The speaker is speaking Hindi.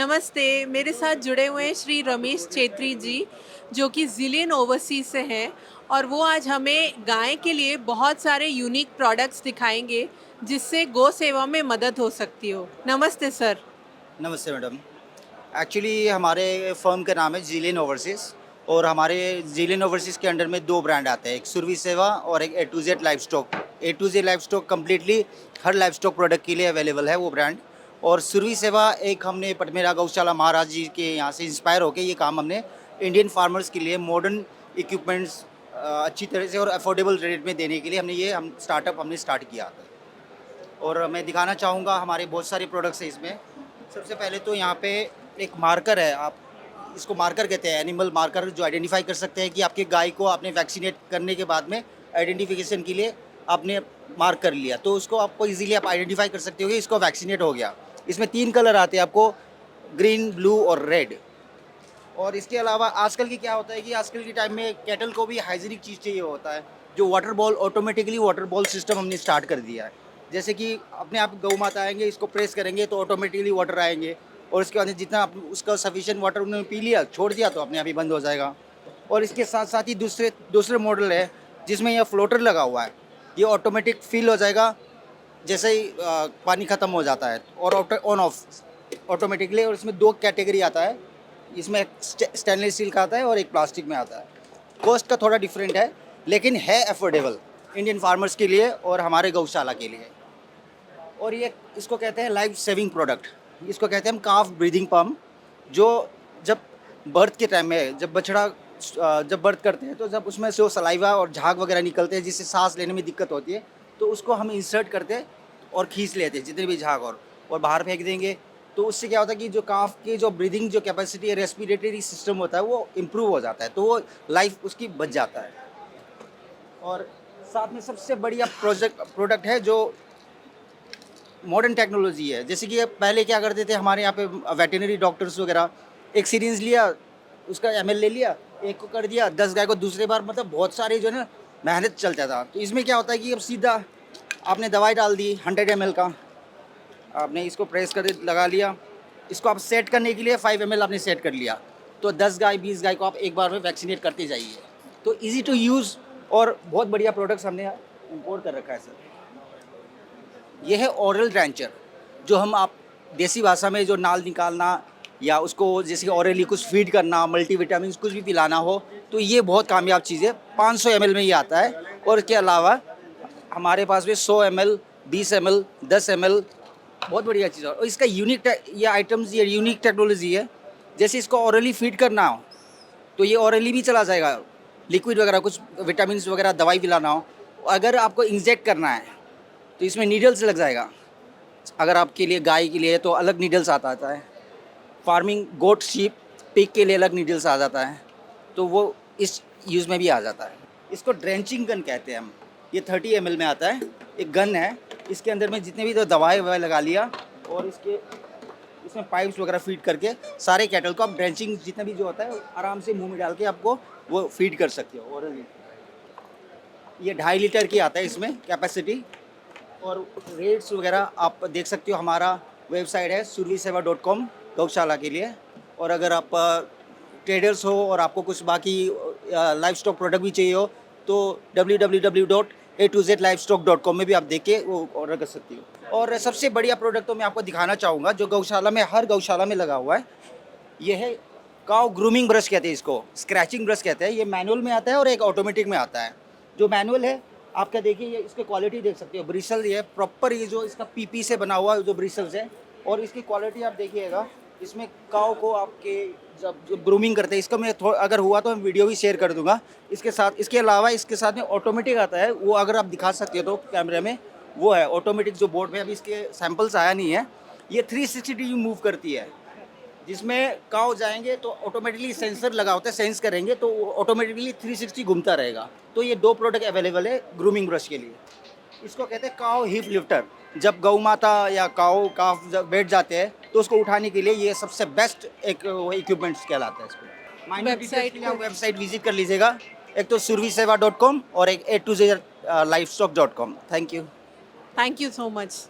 नमस्ते, मेरे साथ जुड़े हुए हैं श्री रमेश छेत्री जी, जो कि ज़िलियन ओवरसीज़ से हैं और वो आज हमें गाय के लिए बहुत सारे यूनिक प्रोडक्ट्स दिखाएँगे, जिससे गौ सेवा में मदद हो सकती हो। नमस्ते सर। नमस्ते मैडम। एक्चुअली हमारे फ़र्म का नाम है ज़िलियन ओवरसीज़ और हमारे ज़िलियन ओवरसीज़ के अंडर में 2 ब्रांड आते हैं, एक सुरभि सेवा और एक A to Z livestock. A to Z livestock completely हर लाइवस्टॉक प्रोडक्ट के लिए अवेलेबल है वो ब्रांड। और सुरभि सेवा एक हमने पटमेरा गौशाला महाराज जी के यहाँ से इंस्पायर होके ये काम हमने इंडियन फार्मर्स के लिए मॉडर्न इक्विपमेंट्स अच्छी तरह से और अफोर्डेबल रेट में देने के लिए हम स्टार्टअप हमने स्टार्ट किया था। और मैं दिखाना चाहूँगा हमारे बहुत सारे प्रोडक्ट्स हैं इसमें। सबसे पहले तो यहाँ पे एक मार्कर है, आप इसको मार्कर कहते हैं, एनिमल मार्कर, जो आइडेंटिफाई कर सकते हैं कि आपकी गाय को आपने वैक्सीनेट करने के बाद में आइडेंटिफिकेशन के लिए आपने मार्क कर लिया, तो उसको आपको इजीली आप आइडेंटिफाई कर सकते हो कि इसको वैक्सीनेट हो गया। इसमें 3 कलर आते हैं आपको, ग्रीन, ब्लू और रेड। और इसके अलावा आजकल की क्या होता है कि आजकल के टाइम में कैटल को भी हाइजीनिक चीज़ चाहिए होता है, जो water ball, automatically water ball system हमने स्टार्ट कर दिया है। जैसे कि अपने आप गौ माता आएंगे, इसको प्रेस करेंगे तो ऑटोमेटिकली वाटर आएंगे, और उसके बाद जितना आप उसका सफिशिएंट वाटर उन्होंने पी लिया, छोड़ दिया, तो अपने आप ही बंद हो जाएगा। और इसके साथ साथ ही दूसरे दूसरे मॉडल है जिसमें यह फ्लोटर लगा हुआ है, ये ऑटोमेटिक फील हो जाएगा जैसे ही पानी ख़त्म हो जाता है, और ऑन ऑफ ऑटोमेटिकली। और इसमें 2 कैटेगरी आता है, इसमें एक स्टेनलेस स्टील का आता है और एक प्लास्टिक में आता है। कॉस्ट का थोड़ा डिफरेंट है, लेकिन है अफोर्डेबल इंडियन फार्मर्स के लिए और हमारे गौशाला के लिए। और ये इसको कहते हैं लाइफ सेविंग प्रोडक्ट, इसको कहते हैं हम काफ ब्रीदिंग पम्प, जो जब बर्थ के टाइम में जब बछड़ा जब बर्थ करते हैं तो जब उसमें से वो सलाइवा और झाग वगैरह निकलते हैं जिससे सांस लेने में दिक्कत होती है, तो उसको हम इंसर्ट करते हैं और खींच लेते हैं जितने भी झाग, और बाहर फेंक देंगे। तो उससे क्या होता है कि जो काफ की जो ब्रीदिंग जो कैपेसिटी है, रेस्पिरेटरी सिस्टम होता है, वो इम्प्रूव हो जाता है, तो वो लाइफ उसकी बच जाता है। और साथ में सबसे बढ़िया प्रोडक्ट है जो मॉडर्न टेक्नोलॉजी है। जैसे कि पहले क्या करते थे हमारे यहाँ पे वेटरनरी डॉक्टर्स वगैरह, एक सीरिंज लिया, उसका एमएल ले लिया, एक को कर दिया, 10 गाय को दूसरे बार, मतलब बहुत सारे जो है ना मेहनत चलता था। तो इसमें क्या होता है कि अब सीधा आपने दवाई डाल दी 100 ml का, आपने इसको प्रेस कर लगा लिया, इसको आप सेट करने के लिए 5 ml आपने सेट कर लिया, तो 10 गाय 20 गाय को आप एक बार में वैक्सीनेट करते जाइए। तो ईजी टू यूज़ और बहुत बढ़िया प्रोडक्ट्स हमने इम्पोर्ट कर रखा है सर। ये है ओरल ड्रेंचर, जो हम आप देसी भाषा में जो नाल निकालना या उसको जैसे कि ओरली कुछ फीड करना, मल्टीविटामिन कुछ भी पिलाना हो, तो ये बहुत कामयाब चीज़ है। 500 ml में ये आता है। और इसके अलावा हमारे पास भी 100 ml, 20 ml, 10 ml, बहुत बढ़िया चीज़ है। और इसका ये आइटम्स, ये यूनिक टेक्नोलॉजी है। जैसे इसको ओरली फीड करना हो तो ये ओरली भी चला जाएगा, लिक्विड वगैरह कुछ विटामिन वगैरह दवाई पिलाना हो। अगर आपको इंजेक्ट करना है तो इसमें नीडल्स लग जाएगा, अगर आपके लिए गाय के लिए तो अलग नीडल्स आता है, फार्मिंग गोट शीप पिग के लिए अलग नीडल्स आ जाता है, तो वो इस यूज़ में भी आ जाता है। इसको ड्रेंचिंग गन कहते हैं हम। ये 30 ml में आता है, एक गन है, इसके अंदर में जितने भी तो दवाई ववाई लगा लिया, और इसमें पाइप्स वगैरह फीड करके सारे कैटल को आप ड्रेंचिंग जितना भी जो होता है आराम से मुंह में डाल के आपको वो फीड कर सकते हो ओरली। ये 2.5 लीटर की आता है इसमें कैपेसिटी। और रेट्स वगैरह आप देख सकते हो, हमारा वेबसाइट है survisewa.com गौशाला के लिए। और अगर आप ट्रेडर्स हो और आपको कुछ बाकी लाइफ स्टॉक प्रोडक्ट भी चाहिए हो तो www.a2zlivestock.com में भी आप देख के वो ऑर्डर कर सकती हो। और सबसे बढ़िया प्रोडक्ट तो मैं आपको दिखाना चाहूँगा जो गौशाला में, हर गौशाला में लगा हुआ है, ये है काउ ग्रूमिंग ब्रश कहते हैं इसको, स्क्रैचिंग ब्रश कहते हैं। ये मैनुअल में आता है और एक ऑटोमेटिक में आता है। जो मैनुअल है आपका देखिए, ये इसकी क्वालिटी देख सकते हो, ब्रिसल ये प्रॉपर, ये जो इसका पीपी से बना हुआ जो ब्रिसल्स है, और इसकी क्वालिटी आप देखिएगा। इसमें काउ को आपके जब ग्रूमिंग करते हैं, इसका मैं अगर हुआ तो मैं वीडियो भी शेयर कर दूंगा इसके साथ। इसके अलावा इसके साथ में ऑटोमेटिक आता है, वो अगर आप दिखा सकते हो तो कैमरे में, वो है ऑटोमेटिक जो बोर्ड में, अभी इसके सैम्पल्स आया नहीं है। ये 360 डिग्री मूव करती है, जिसमें काऊ जाएंगे तो ऑटोमेटिकली सेंसर लगा होता है, सेंस करेंगे तो ऑटोमेटिकली 360 घूमता रहेगा। तो ये 2 प्रोडक्ट अवेलेबल है ग्रूमिंग ब्रश के लिए। इसको कहते हैं काऊ हिप लिफ्टर। जब गौ माता या काऊ काफ जब बैठ जाते हैं तो उसको उठाने के लिए ये सबसे बेस्ट एक इक्विपमेंट्स कहलाता है। इसको माइनर डिटेल्स के लिए आप वेबसाइट विजिट कर लीजिएगा, एक तो survisewa.com और एक a2zlivestock.com। Thank you. Thank you so much.